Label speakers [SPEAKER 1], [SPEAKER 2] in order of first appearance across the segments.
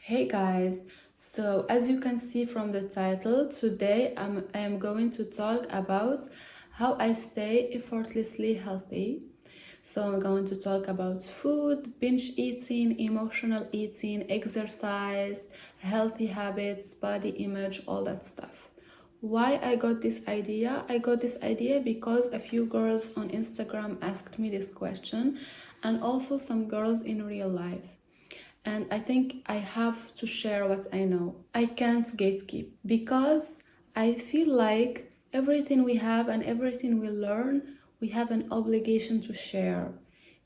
[SPEAKER 1] Hey guys, so as you can see from the title, today I am going to talk about how I stay effortlessly healthy. So I'm going to talk about food, binge eating, emotional eating, exercise, healthy habits, body image, all that stuff. Why I got this idea? I got this idea because a few girls on Instagram asked me this question, and also some girls in real life. And I think I have to share what I know. I can't gatekeep because I feel like everything we have and everything we learn, we have an obligation to share.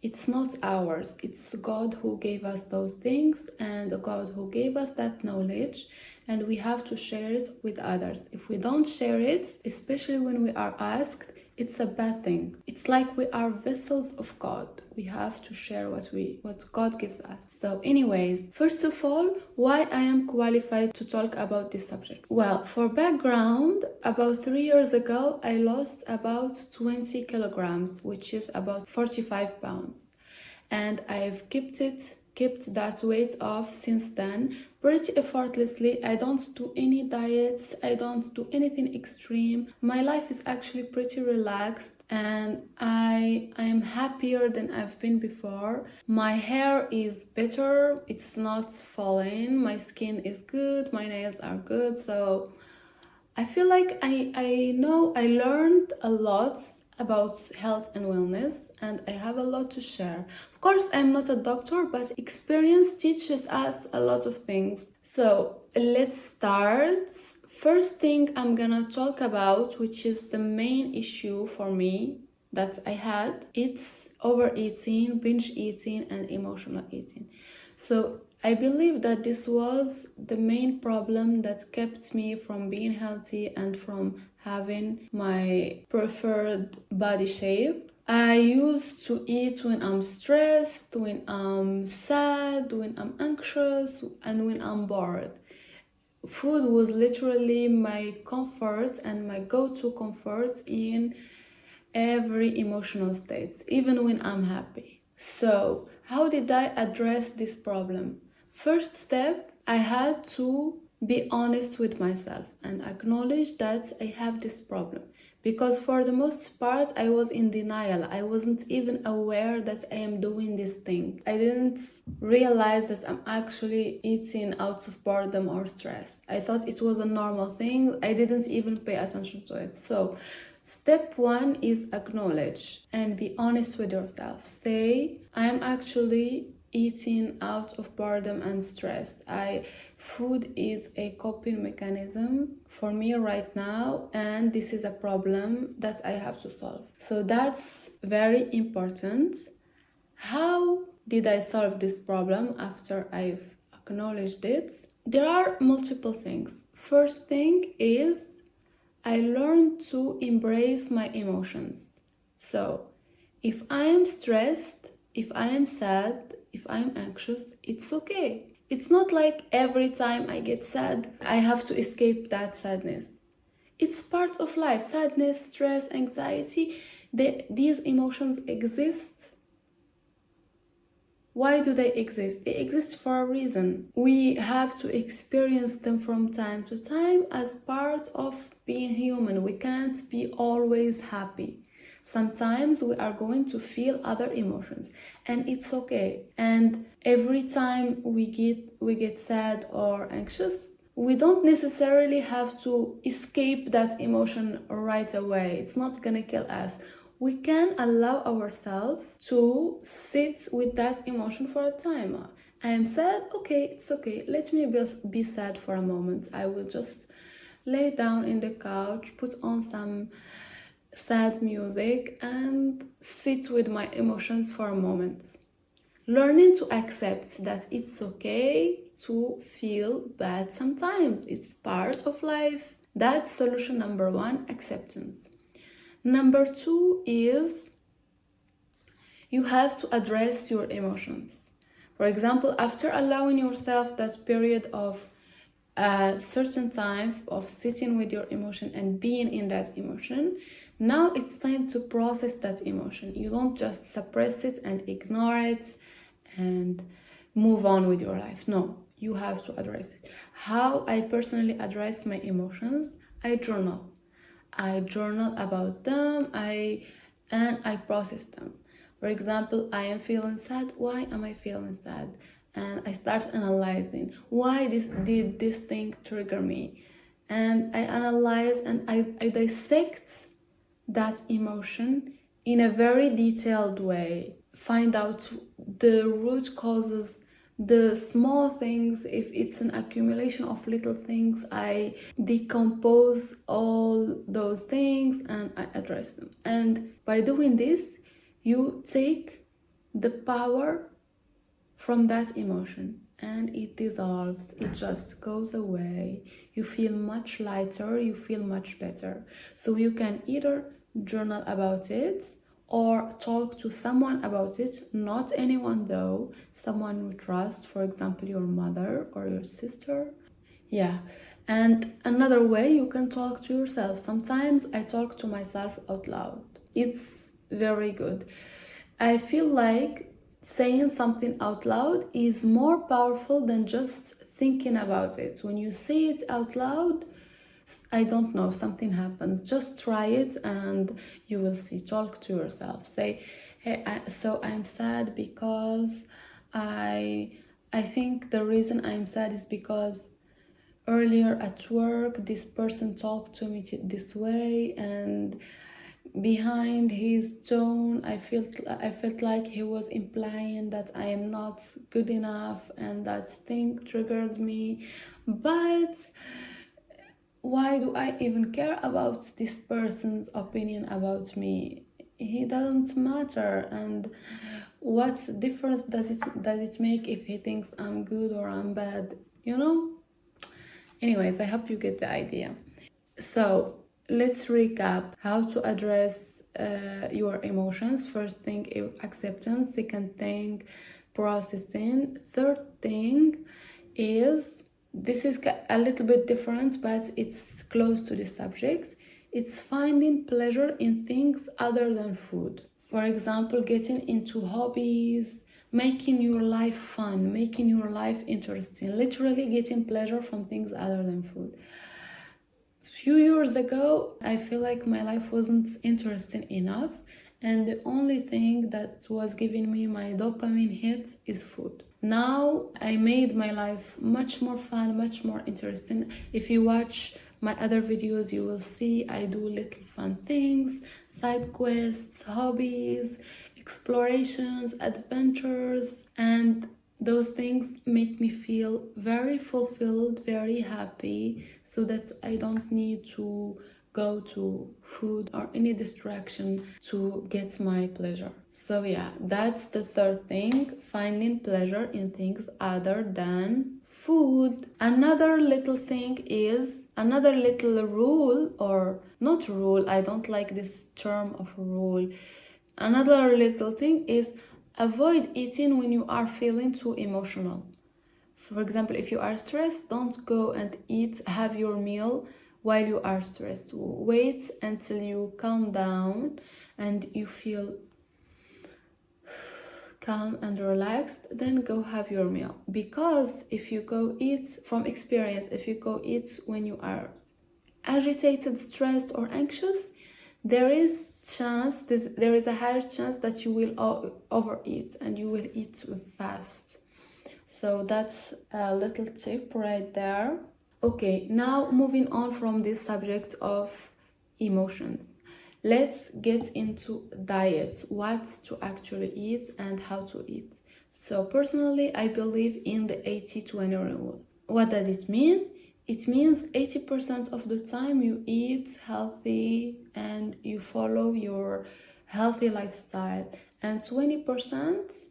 [SPEAKER 1] It's not ours, it's God who gave us those things and God who gave us that knowledge, and we have to share it with others. If we don't share it, especially when we are asked, it's a bad thing. It's like we are vessels of God. We have to share what God gives us. So anyways, first of all, why I am qualified to talk about this subject? Well, for background, about 3 years ago, I lost about 20 kilograms, which is about 45 pounds. And I've kept that weight off since then pretty effortlessly. I don't do any diets, I don't do anything extreme. My life is actually pretty relaxed and I am happier than I've been before. My hair is better, it's not falling, my skin is good, my nails are good. So I feel like I know I learned a lot about health and wellness, and I have a lot to share. Of course, I'm not a doctor, but experience teaches us a lot of things. So let's start. First thing I'm gonna talk about, which is the main issue for me that I had, it's overeating, binge eating, and emotional eating. So I believe that this was the main problem that kept me from being healthy and from having my preferred body shape. I used to eat when I'm stressed, when I'm sad, when I'm anxious, and when I'm bored. Food was literally my comfort and my go-to comfort in every emotional state, even when I'm happy. So, how did I address this problem? First step, I had to be honest with myself and acknowledge that I have this problem. Because for the most part, I was in denial. I wasn't even aware that I am doing this thing. I didn't realize that I'm actually eating out of boredom or stress. I thought it was a normal thing. I didn't even pay attention to it. So, step one is acknowledge and be honest with yourself. Say, I am actually eating out of boredom and stress. Food is a coping mechanism for me right now, and this is a problem that I have to solve. So that's very important. How did I solve this problem after I've acknowledged it? There are multiple things. First thing is I learned to embrace my emotions. So, if I am stressed, if I am sad, if I am anxious, it's okay. It's not like every time I get sad, I have to escape that sadness. It's part of life. Sadness, stress, anxiety, these emotions exist. Why do they exist? They exist for a reason. We have to experience them from time to time as part of being human. We can't be always happy. Sometimes we are going to feel other emotions, and it's okay. And every time we get sad or anxious, we don't necessarily have to escape that emotion right away. It's not gonna kill us. We can allow ourselves to sit with that emotion for a time. I am sad, okay, it's okay. Let me be sad for a moment. I will just lay down in the couch, put on some sad music, and sit with my emotions for a moment. Learning to accept that it's okay to feel bad sometimes. It's part of life. That's solution number one, acceptance. Number two is you have to address your emotions. For example, after allowing yourself that period of a certain time of sitting with your emotion and being in that emotion, now it's time to process that emotion. You don't just suppress it and ignore it and move on with your life. No, you have to address it. How I personally address my emotions, I journal. I journal about them, I process them. For example, I am feeling sad. Why am I feeling sad? And I start analyzing why did this thing trigger me, and I analyze and I dissect that emotion in a very detailed way, find out the root causes, the small things. If it's an accumulation of little things, I decompose all those things and I address them. And by doing this, you take the power from that emotion and it dissolves, it just goes away. You feel much lighter, you feel much better. So you can either journal about it or talk to someone about it, not anyone though, someone you trust, for example your mother or your sister. Yeah. And another way, you can talk to yourself. Sometimes I talk to myself out loud. It's very good. I feel like saying something out loud is more powerful than just thinking about it. When you say it out loud, I don't know, something happens. Just try it and you will see. Talk to yourself. Say, hey, I'm sad because I I think the reason I'm sad is because earlier at work this person talked to me this way, and behind his tone I felt like he was implying that I am not good enough, and that thing triggered me. But why do I even care about this person's opinion about me? He doesn't matter. And what difference does it make if he thinks I'm good or I'm bad, you know? Anyways, I hope you get the idea. So let's recap how to address your emotions. First thing, acceptance. Second thing, processing. Third thing is, this is a little bit different, but it's close to the subject. It's finding pleasure in things other than food. For example, getting into hobbies, making your life fun, making your life interesting, literally getting pleasure from things other than food. Few years ago, I feel like my life wasn't interesting enough, and the only thing that was giving me my dopamine hits is food. Now I made my life much more fun, much more interesting. If you watch my other videos, you will see I do little fun things, side quests, hobbies, explorations, adventures, and those things make me feel very fulfilled, very happy, so that I don't need to go to food or any distraction to get my pleasure. So yeah, that's the third thing, finding pleasure in things other than food. Another little rule, or not rule, I don't like this term of rule. Another little thing is, avoid eating when you are feeling too emotional. For example, if you are stressed, don't go and have your meal while you are stressed. Wait until you calm down and you feel calm and relaxed, then go have your meal. Because if you go eat, from experience, if you go eat when you are agitated, stressed, or anxious, there is a higher chance that you will overeat and you will eat fast. So that's a little tip right there. Okay, now moving on from this subject of emotions, let's get into diets, what to actually eat and how to eat. So personally, I believe in the 80-20 rule. What does it mean? It means 80% of the time you eat healthy and you follow your healthy lifestyle, and 20%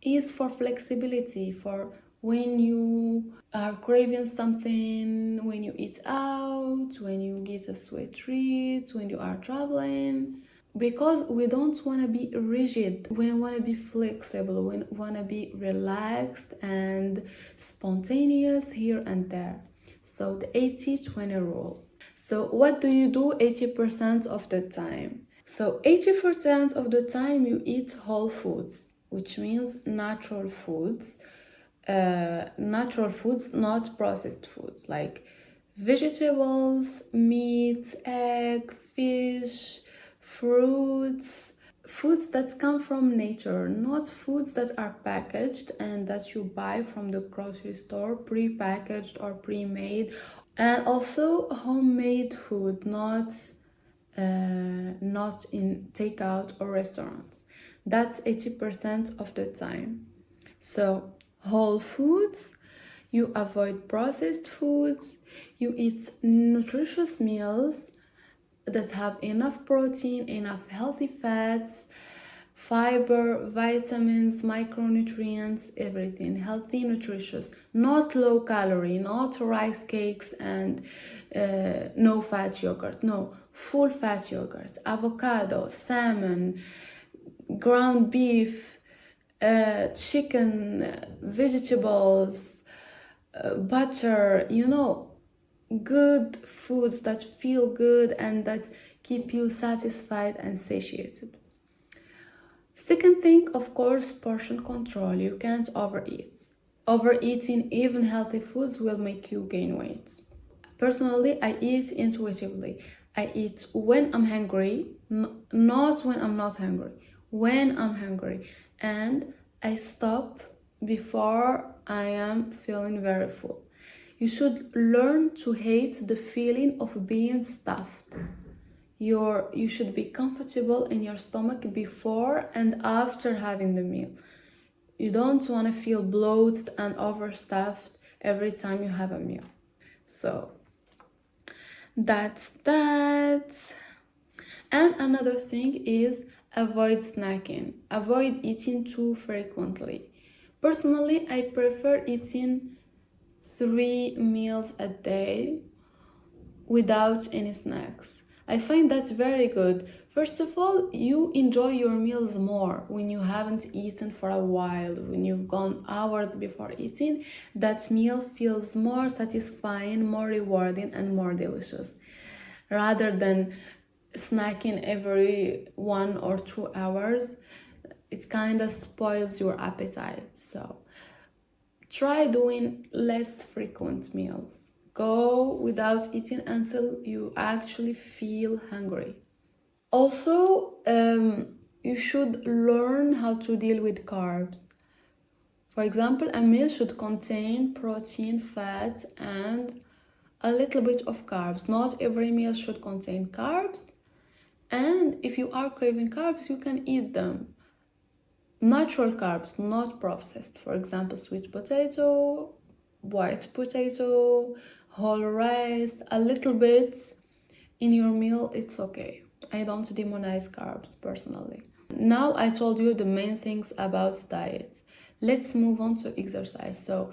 [SPEAKER 1] is for flexibility, for when you are craving something, when you eat out, when you get a sweet treat, when you are traveling. Because we don't want to be rigid, we want to be flexible, we want to be relaxed and spontaneous here and there. So the 80-20 rule. So what do you do 80% of the time? So 80% of the time you eat whole foods, which means natural foods. natural foods, not processed foods, like vegetables, meat, egg, fish, fruits, foods that come from nature, not foods that are packaged and that you buy from the grocery store, pre-packaged or pre-made. And also homemade food, not in takeout or restaurants. That's 80% of the time. So whole foods, you avoid processed foods, you eat nutritious meals that have enough protein, enough healthy fats, fiber, vitamins, micronutrients, everything healthy, nutritious, not low calorie, not rice cakes and no fat yogurt. No, full fat yogurt, avocado, salmon, ground beef, chicken, vegetables, butter, good foods that feel good and that keep you satisfied and satiated. Second thing, of course, portion control. You can't overeat. Overeating even healthy foods will make you gain weight. Personally, I eat intuitively. I eat when I'm hungry, not when I'm not hungry. When I'm hungry. And I stop before I am feeling very full. You should learn to hate the feeling of being stuffed. You should be comfortable in your stomach before and after having the meal. You don't want to feel bloated and overstuffed every time you have a meal. So that's that. And another thing is avoid snacking. Avoid eating too frequently. Personally, I prefer eating 3 meals a day without any snacks. I find that very good. First of all, you enjoy your meals more when you haven't eaten for a while, when you've gone hours before eating. That meal feels more satisfying, more rewarding, and more delicious rather than snacking every 1 or 2 hours. It kind of spoils your appetite. So try doing less frequent meals. Go without eating until you actually feel hungry. Also, you should learn how to deal with carbs. For example, a meal should contain protein, fat, and a little bit of carbs. Not every meal should contain carbs. And if you are craving carbs, you can eat them. Natural carbs, not processed. For example, sweet potato, white potato, whole rice, a little bit in your meal, it's okay. I don't demonize carbs personally. Now I told you the main things about diet. Let's move on to exercise. So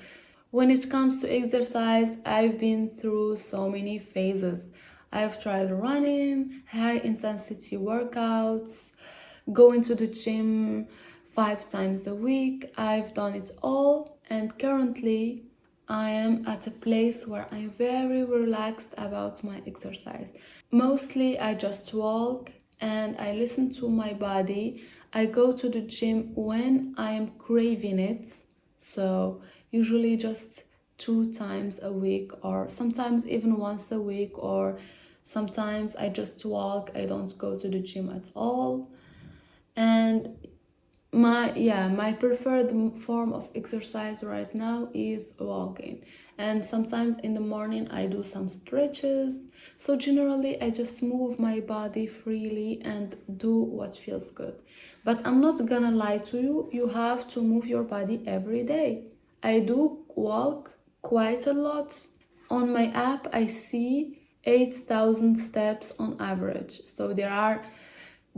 [SPEAKER 1] when it comes to exercise, I've been through so many phases. I've tried running, high intensity workouts, going to the gym 5 times a week. I've done it all, and currently I am at a place where I'm very relaxed about my exercise. Mostly I just walk and I listen to my body. I go to the gym when I am craving it. So usually just 2 times a week, or sometimes even once a week, or sometimes I just walk. I don't go to the gym at all. And my preferred form of exercise right now is walking, and sometimes in the morning I do some stretches. So generally I just move my body freely and do what feels good. But I'm not gonna lie to you, you have to move your body every day. I do walk quite a lot. On my app I see 8,000 steps on average. So there are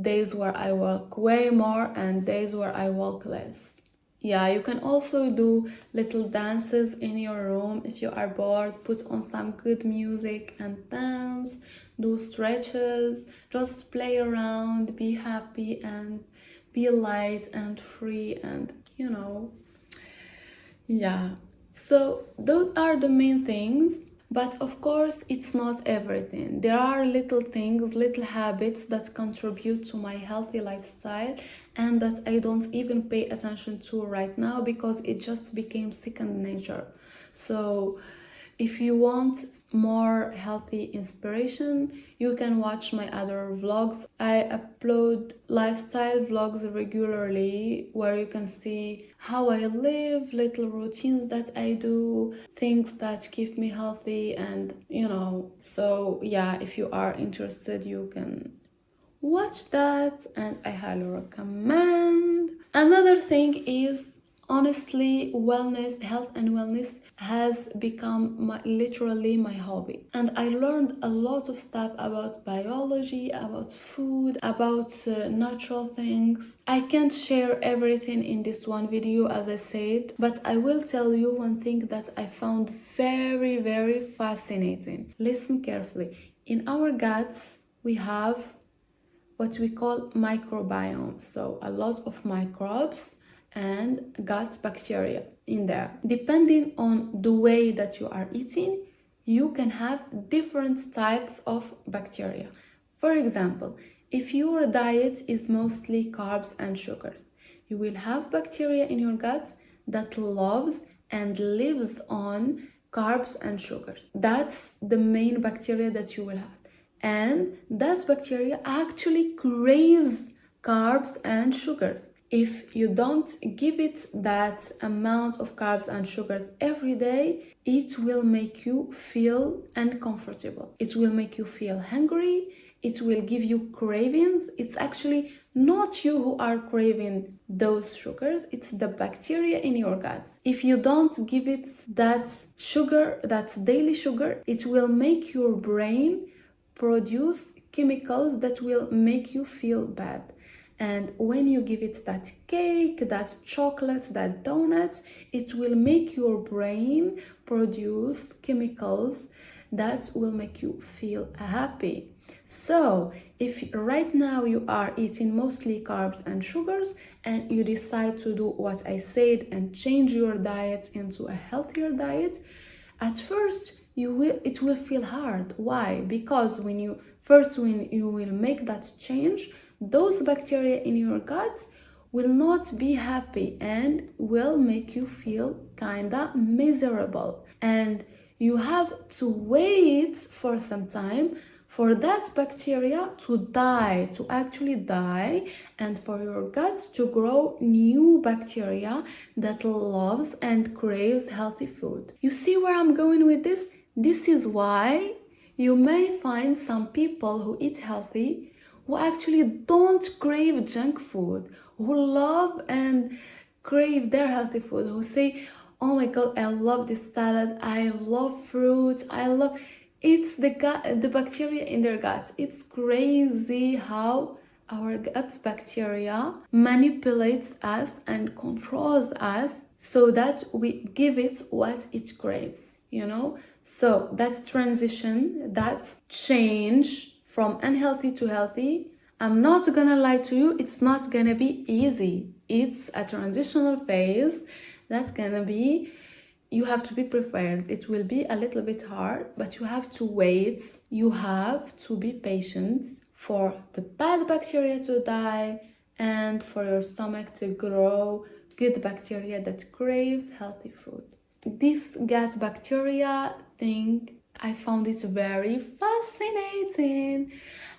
[SPEAKER 1] days where I walk way more and days where I walk less. Yeah, you can also do little dances in your room. If you are bored, put on some good music and dance, do stretches, just play around, be happy and be light and free, and yeah. So those are the main things. But of course, it's not everything. There are little things, little habits that contribute to my healthy lifestyle and that I don't even pay attention to right now because it just became second nature. So, if you want more healthy inspiration, you can watch my other vlogs. I upload lifestyle vlogs regularly where you can see how I live, little routines that I do, things that keep me healthy, and so yeah, if you are interested, you can watch that, and I highly recommend. Another thing is, honestly, wellness, health and wellness has become literally my hobby, and I learned a lot of stuff about biology, about food, about natural things. I can't share everything in this one video, as I said, but I will tell you one thing that I found very, very fascinating. Listen carefully. In our guts, we have what we call microbiome, so a lot of microbes and gut bacteria in there. Depending on the way that you are eating, you can have different types of bacteria. For example, if your diet is mostly carbs and sugars, you will have bacteria in your gut that loves and lives on carbs and sugars. That's the main bacteria that you will have, and that bacteria actually craves carbs and sugars. If you don't give it that amount of carbs and sugars every day, it will make you feel uncomfortable. It will make you feel hungry. It will give you cravings. It's actually not you who are craving those sugars, it's the bacteria in your gut. If you don't give it that sugar, that daily sugar, it will make your brain produce chemicals that will make you feel bad. And when you give it that cake, that chocolate, that donut, it will make your brain produce chemicals that will make you feel happy. So if right now you are eating mostly carbs and sugars and you decide to do what I said and change your diet into a healthier diet, at first it will feel hard. Why? Because when you will make that change, those bacteria in your gut will not be happy and will make you feel kinda miserable. And you have to wait for some time for that bacteria to die, to actually die, and for your gut to grow new bacteria that loves and craves healthy food. You see where I'm going with this? This is why you may find some people who eat healthy who actually don't crave junk food, who love and crave their healthy food, who say, oh my god, I love this salad, I love fruit, I love... It's the bacteria in their gut. It's crazy how our gut bacteria manipulates us and controls us so that we give it what it craves, So that transition, that change from unhealthy to healthy, I'm not gonna lie to you, it's not gonna be easy. It's a transitional phase that's gonna be... You have to be prepared. It will be a little bit hard, but you have to wait. You have to be patient for the bad bacteria to die and for your stomach to grow good bacteria that craves healthy food. This gut bacteria thing, I found it very fascinating.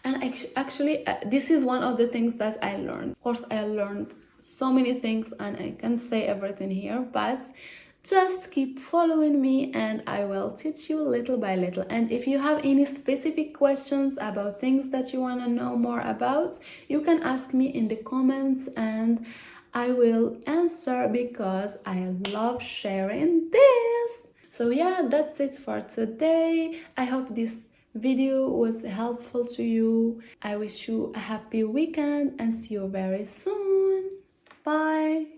[SPEAKER 1] And actually, this is one of the things that I learned. Of course, I learned so many things and I can't say everything here, but just keep following me and I will teach you little by little. And if you have any specific questions about things that you want to know more about, you can ask me in the comments and I will answer because I love sharing this. So yeah, that's it for today. I hope this video was helpful to you. I wish you a happy weekend and see you very soon. Bye.